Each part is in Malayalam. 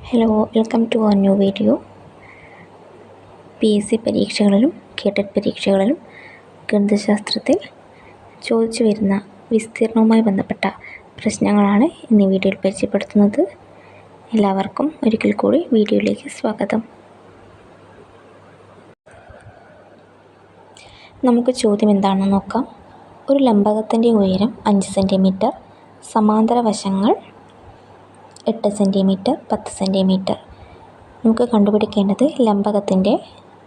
Hello, welcome to a new video. PSC പരീക്ഷകളിലും കേട്ടറ്റ് പരീക്ഷകളിലും ഗണിതശാസ്ത്രത്തിൽ ചോദിച്ചു വരുന്ന വിസ്തീർണവുമായി ബന്ധപ്പെട്ട പ്രശ്നങ്ങളാണ് ഇന്ന് വീഡിയോയിൽ പരിചയപ്പെടുത്തുന്നത്. എല്ലാവർക്കും ഒരിക്കൽ കൂടി വീഡിയോയിലേക്ക് സ്വാഗതം. നമുക്ക് ചോദ്യം എന്താണെന്ന് നോക്കാം. ഒരു ലംബകത്തിൻ്റെ ഉയരം 5 സെൻറ്റിമീറ്റർ, സമാന്തര വശങ്ങൾ 8 സെൻറ്റിമീറ്റർ, 10 സെൻറ്റിമീറ്റർ. നമുക്ക് കണ്ടുപിടിക്കേണ്ടത് ലംബകത്തിൻ്റെ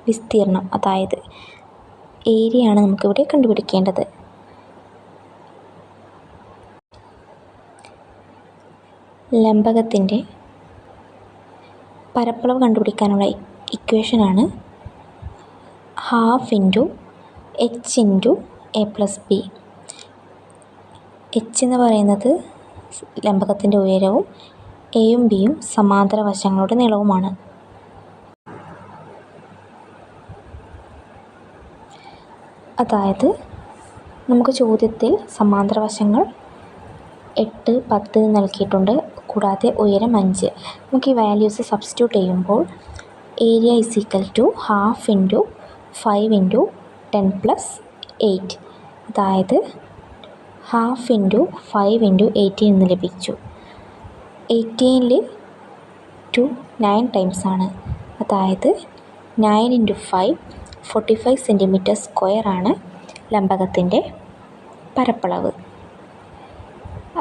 വിസ്തീർണം, അതായത് ഏരിയയാണ് നമുക്കിവിടെ കണ്ടുപിടിക്കേണ്ടത്. ലംബകത്തിൻ്റെ പരപ്പളവ് കണ്ടുപിടിക്കാനുള്ള ഇക്വേഷനാണ് ½ h × a+b. h എന്ന് പറയുന്നത് ലംബകത്തിൻ്റെ ഉയരവും എയും ബിയും സമാന്തര വശങ്ങളുടെ നീളവുമാണ്. അതായത് നമുക്ക് ചോദ്യത്തിൽ സമാന്തര വശങ്ങൾ 8, 10 നൽകിയിട്ടുണ്ട്, കൂടാതെ ഉയരം 5. നമുക്ക് ഈ വാല്യൂസ് സബ്സ്റ്റിറ്റ്യൂട്ട് ചെയ്യുമ്പോൾ ഏരിയ = ½ × 5 × 10 + 8, അതായത് ½ × 5 × 18 എന്ന് ലഭിച്ചു. 18ൽ 2 9 ടൈംസ് ആണ്, അതായത് 9 × 5 45 സെൻറ്റിമീറ്റർ സ്ക്വയർ ആണ് ലംബകത്തിൻ്റെ പരപ്പളവ്.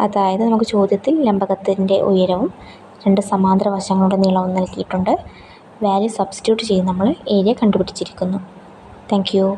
അതായത് നമുക്ക് ചോദ്യത്തിൽ ലംബകത്തിൻ്റെ ഉയരവും 2 സമാന്തര വശങ്ങളുടെ നീളവും നൽകിയിട്ടുണ്ട്. വാല്യൂ സബ്സ്റ്റിറ്റ്യൂട്ട് ചെയ്ത് നമ്മൾ ഏരിയ കണ്ടുപിടിച്ചിരിക്കുന്നു. Thank you.